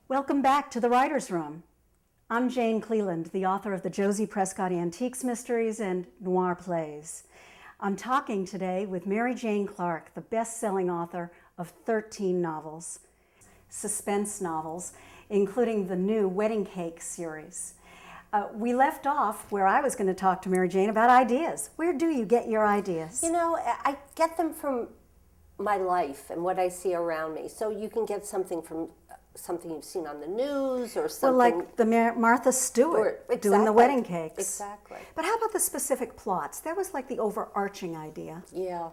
Welcome back to the Writer's Room. I'm Jane Cleland, the author of the Josie Prescott Antiques Mysteries and Noir Plays. I'm talking today with Mary Jane Clark, the best-selling author of 13 novels, suspense novels, including the new Wedding Cake series. We left off where I was going to talk to Mary Jane about ideas. Where do you get your ideas? You know, I get them from my life and what I see around me. So you can get something from something you've seen on the news or something. Well, like the Martha Stewart doing the wedding cakes. Exactly. But how about the specific plots? That was like the overarching idea. Yeah,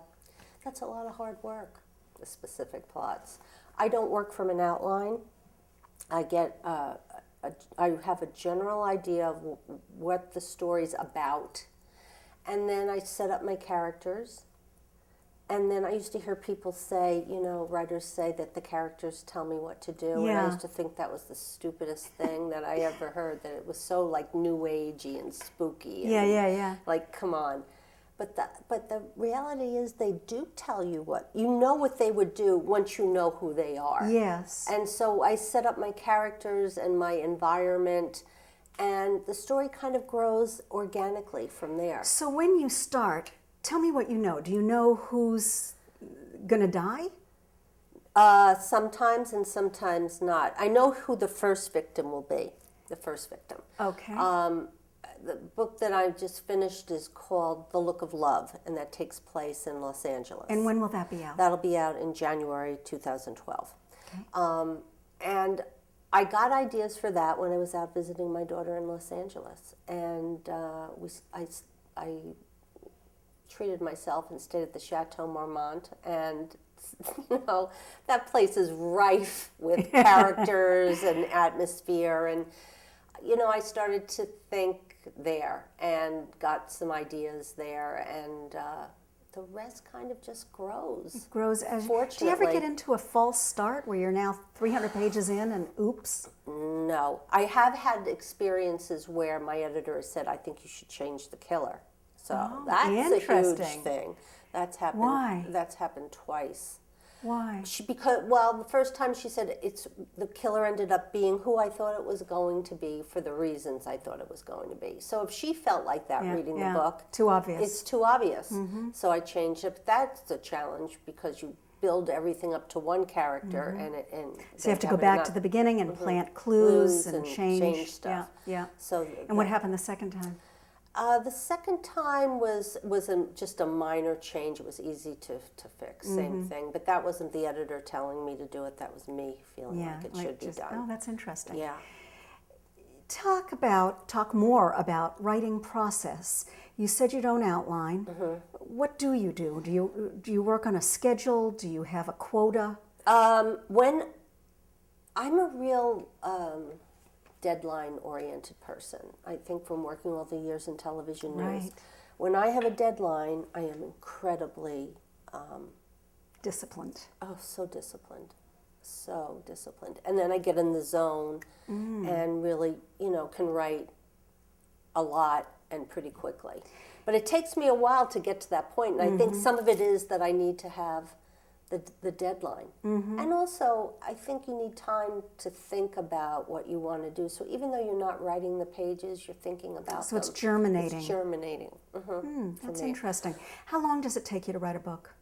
that's a lot of hard work, the specific plots. I don't work from an outline. I have a general idea of what the story's about, and then I set up my characters. And then I used to hear people say, you know, writers say that the characters tell me what to do. Yeah. And I used to think that was the stupidest thing that I ever heard, that it was so like new agey and spooky. And Yeah. Like, come on. But the reality is they do tell you what they would do once you know who they are. Yes. And so I set up my characters and my environment, and the story kind of grows organically from there. So when you start, tell me what you know. Do you know who's going to die? Sometimes and sometimes not. I know who the first victim will be, the first victim. Okay. The book that I just finished is called The Look of Love, and that takes place in Los Angeles. And when will that be out? That'll be out in January 2012. Okay. And I got ideas for that when I was out visiting my daughter in Los Angeles. And I treated myself and stayed at the Chateau Marmont, and you know, that place is rife with characters and atmosphere, and you know, I started to think there and got some ideas there, and the rest kind of just grows. It grows as. Fortunately. Do you ever get into a false start where you're now 300 pages in and oops? No, I have had experiences where my editor has said, I think you should change the killer. So that's a huge thing. That's happened. Why? That's happened twice. Why? The first time she said the killer ended up being who I thought it was going to be for the reasons I thought it was going to be. So if she felt like that reading the book, too obvious. It's too obvious. Mm-hmm. So I changed it. But that's a challenge because you build everything up to one character, and so you have to go back to the beginning and plant clues and change stuff. Yeah. So and what happened the second time? The second time was just a minor change. It was easy to fix, same thing. But that wasn't the editor telling me to do it. That was me feeling like it should be done. Oh, that's interesting. Yeah. Talk more about writing process. You said you don't outline. Mm-hmm. What do you do? Do you work on a schedule? Do you have a quota? When I'm a real deadline-oriented person. I think from working all the years in television news. Right. When I have a deadline, I am incredibly disciplined. Oh, so disciplined. So disciplined. And then I get in the zone and really, you know, can write a lot and pretty quickly. But it takes me a while to get to that point, and I think some of it is that I need to have the deadline. Mm-hmm. And also, I think you need time to think about what you want to do. So even though you're not writing the pages, you're thinking about So it's germinating. It's germinating. That's interesting. How long does it take you to write a book?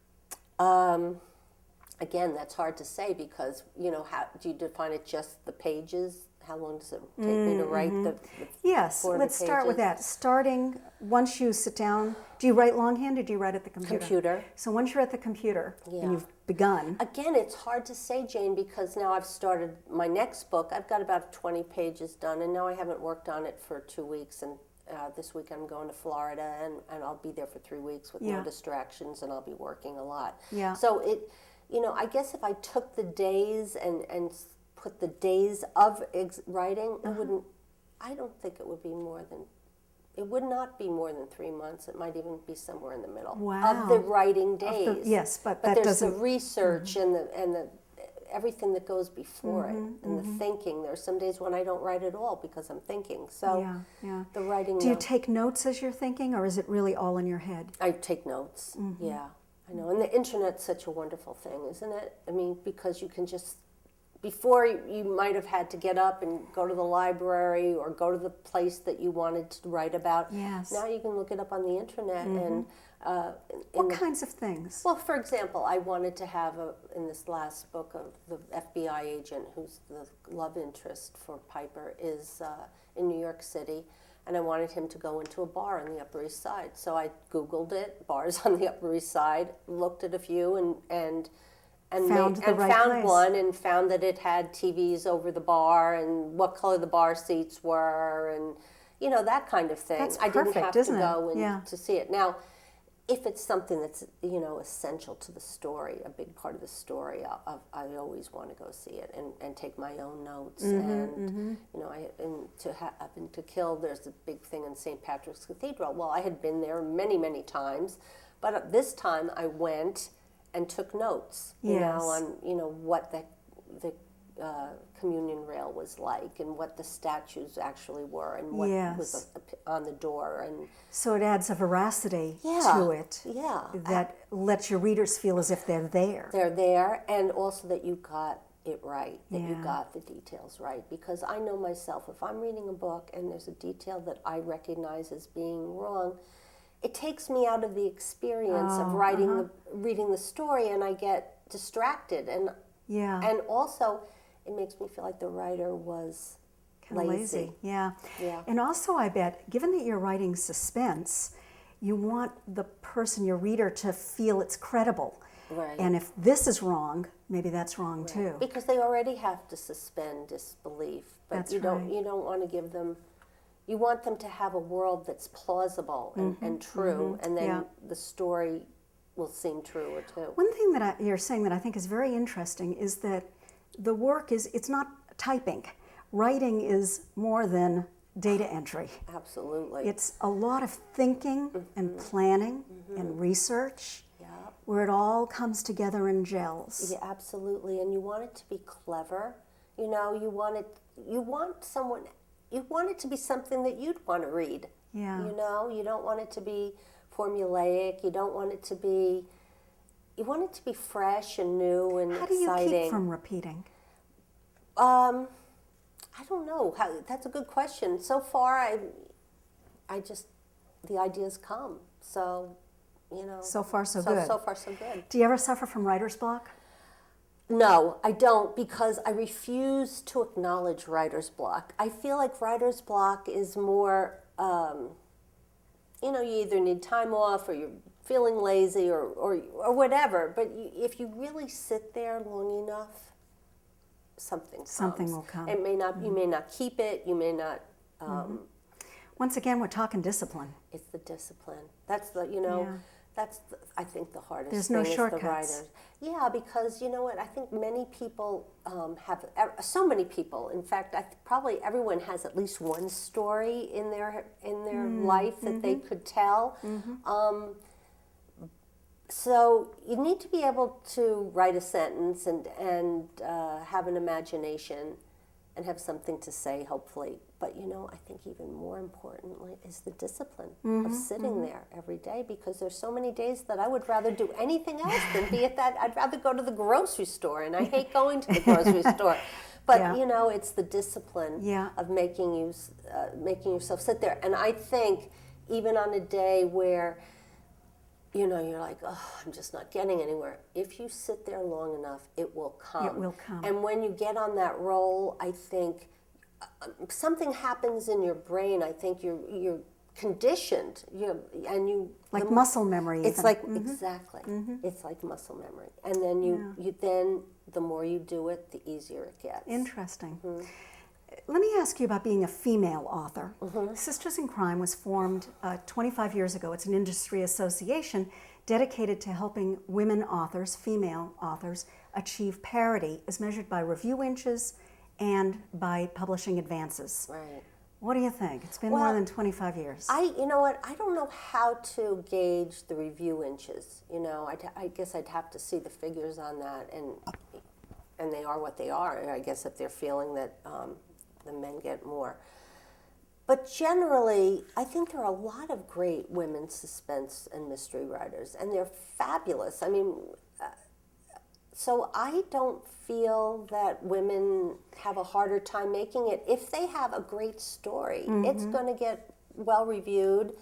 Again, that's hard to say because, you know, how do you define it, just the pages? How long does it take me to write the Yes, let's start with that. Starting, once you sit down, do you write longhand or do you write at the computer? Computer. So once you're at the computer and you've begun. Again, it's hard to say, Jane, because now I've started my next book. I've got about 20 pages done, and now I haven't worked on it for 2 weeks, and this week I'm going to Florida, and I'll be there for 3 weeks with no distractions, and I'll be working a lot. Yeah. So you know, I guess if I took the days and put the days of writing, I don't think it would be more than, it would not be more than 3 months. It might even be somewhere in the middle of the writing days. Yes, but that there's doesn't, the research and the everything that goes before it, and the thinking. There's some days when I don't write at all because I'm thinking. So the writing. Do you take notes as you're thinking, or is it really all in your head? I take notes. Yeah, I know. And the internet's such a wonderful thing, isn't it? I mean, because you can just before you might have had to get up and go to the library or go to the place that you wanted to write about. Yes. Now you can look it up on the internet. And What kinds of things? well, for example, I wanted to have in this last book of the FBI agent who's the love interest for Piper is in New York City, and I wanted him to go into a bar on the Upper East Side. So I Googled it, bars on the Upper East Side, looked at a few, and Found the right found place. one, and found that it had TVs over the bar and what color the bar seats were, and that kind of thing. That's I didn't perfect, have isn't to it? go Yeah. to see it. Now, if it's something that's essential to the story, a big part of the story, I always want to go see it and take my own notes. And to Kill, there's a big thing in St. Patrick's Cathedral. Well, I had been there many times, but this time I went and took notes. Yes. On what the communion rail was like, and what the statues actually were, and what Yes. was on the door, and So it adds a veracity Yeah. to it yeah, that lets your readers feel as if they're there. they're there, and also that you got it right, that you Yeah. got the details right. Because I know myself, if I'm reading a book and there's a detail that I recognize as being wrong, it takes me out of the experience of reading the story, and I get distracted, Yeah. and also it makes me feel like the writer was Kind of lazy. Yeah. Yeah. And also, I bet, given that you're writing suspense, you want the person, your reader, to feel it's credible. Right. And if this is wrong, maybe that's wrong too. Because they already have to suspend disbelief, but That's you don't right. you don't want to give them. You want them to have a world that's plausible and true, and then Yeah. the story will seem truer too. One thing that you're saying that I think is very interesting is that the work it's not typing. Writing is more than data entry. Absolutely. It's a lot of thinking and planning and research Yeah. where it all comes together and gels. Yeah, absolutely. And you want it to be clever. You want it to be something that you'd want to read. Yeah. You don't want it to be formulaic. You want it to be fresh and new and How do you exciting. keep from repeating? I don't know. That's a good question. So far, I just, the ideas come. So, So far, so good. So far, so good. Do you ever suffer from writer's block? No, I don't, because I refuse to acknowledge writer's block. I feel like writer's block is more, you either need time off or you're feeling lazy or whatever. But if you really sit there long enough, something comes. will come. It may not. You may not keep it. You may not. Once again, we're talking discipline. It's the discipline. That's the. Yeah. That's I think the hardest. There's thing no is the shortcuts. writers. Yeah, because you know what? I think many people have. So many people. In fact, probably everyone has at least one story in their life that they could tell. So you need to be able to write a sentence and have an imagination and have something to say, hopefully. But I think even more importantly is the discipline of sitting there every day, because there's so many days that I would rather do anything else than be at that. I'd rather go to the grocery store, and I hate going to the grocery store. But Yeah. it's the discipline Yeah. of making yourself sit there. And I think even on a day where you're like, oh, I'm just not getting anywhere. If you sit there long enough, it will come. It will come. And when you get on that roll, I think something happens in your brain. I think you're conditioned. Like muscle memory. It's even. like exactly. It's like muscle memory. And then you the more you do it, the easier it gets. Interesting. Let me ask you about being a female author. Sisters in Crime was formed 25 years ago. It's an industry association dedicated to helping women authors, female authors, achieve parity as measured by review inches and by publishing advances. Right. What do you think? It's been more than 25 years. You know what? I don't know how to gauge the review inches. I guess I'd have to see the figures on that, and they are what they are. I guess if they're feeling that the men get more. But generally, I think there are a lot of great women suspense and mystery writers, and they're fabulous. I mean, So I don't feel that women have a harder time making it. If they have a great story, it's going to get well reviewed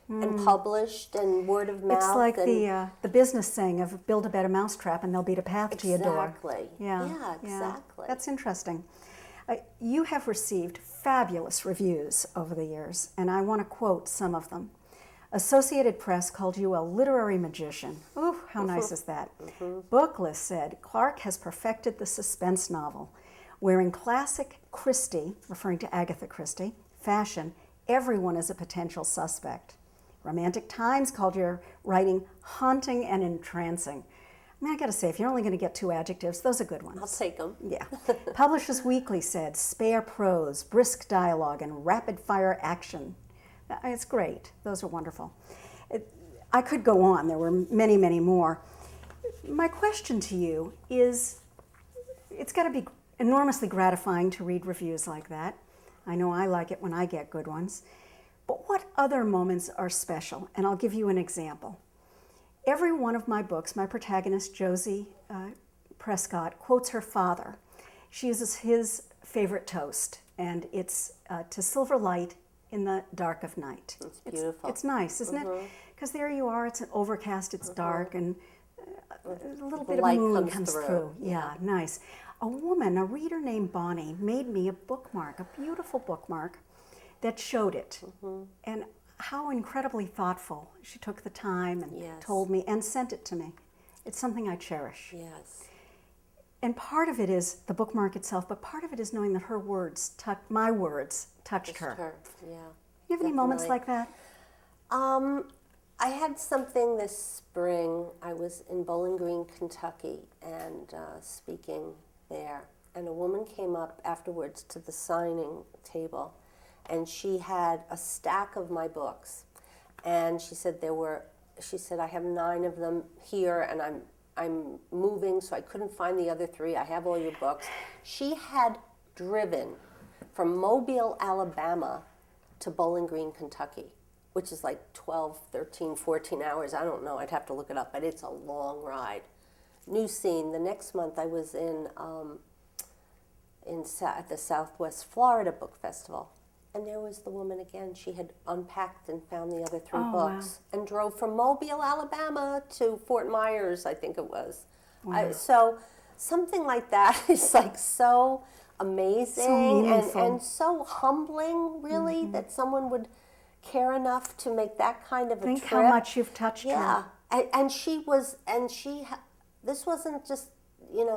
and published and word of mouth. It's like and the business saying of build a better mousetrap and there'll be a path to your door. Exactly. Yeah, Yeah, exactly. That's interesting. You have received fabulous reviews over the years, and I want to quote some of them. Associated Press called you a literary magician. Ooh, how nice is that? Booklist said, Clark has perfected the suspense novel. Wearing classic Christie, referring to Agatha Christie, fashion, everyone is a potential suspect. Romantic Times called your writing haunting and entrancing. I mean, I gotta say, if you're only gonna get 2 adjectives, those are good ones. I'll take them. Yeah. Publishers Weekly said, spare prose, brisk dialogue, and rapid-fire action. It's great. Those are wonderful. I could go on. There were many, many more. My question to you is, it's got to be enormously gratifying to read reviews like that. I know I like it when I get good ones. But what other moments are special? And I'll give you an example. Every one of my books, my protagonist, Josie Prescott, quotes her father. She uses his favorite toast, and it's to silver light in the dark of night. It's beautiful. It's nice, isn't it? Because there you are, it's overcast, it's dark, and a little bit of light moon comes comes through. through. Yeah, nice. A woman, a reader named Bonnie, made me a bookmark, a beautiful bookmark that showed it. And how incredibly thoughtful. She took the time and told me and sent it to me. It's something I cherish. Yes. And part of it is the bookmark itself, but part of it is knowing that her words, my words, touched her. Yeah. You have any moments like that? I had something this spring. I was in Bowling Green, Kentucky, and speaking there. And a woman came up afterwards to the signing table, and she had a stack of my books. And she said I have 9 of them here, and I'm moving, so I couldn't find the other 3. I have all your books. She had driven from Mobile, Alabama to Bowling Green, Kentucky, which is like 12, 13, 14 hours. I don't know. I'd have to look it up, but it's a long ride. New scene. The next month I was at the Southwest Florida Book Festival. And there was the woman again. She had unpacked and found the other 3 books and drove from Mobile, Alabama to Fort Myers, I think it was. Wow. So something like that is like so amazing and so humbling, really, that someone would care enough to make that kind of a Think trip. how much you've touched her. Yeah, this wasn't just,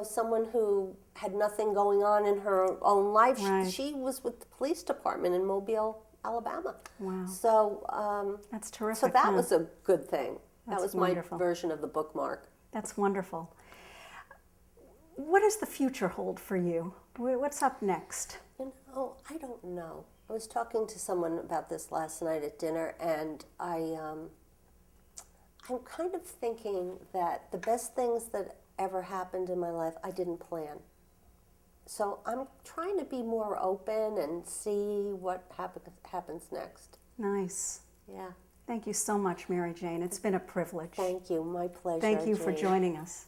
someone who had nothing going on in her own life. Right. She was with the police department in Mobile, Alabama. Wow. So that's terrific. So that was a good thing. That's that was wonderful. my version of the bookmark. That's wonderful. What does the future hold for you? What's up next? I don't know. I was talking to someone about this last night at dinner, and I'm kind of thinking that the best things that ever happened in my life, I didn't plan. So I'm trying to be more open and see what happens next. Nice. Yeah. Thank you so much, Mary Jane. It's been a privilege. Thank you. My pleasure. Thank you for Jane. joining us.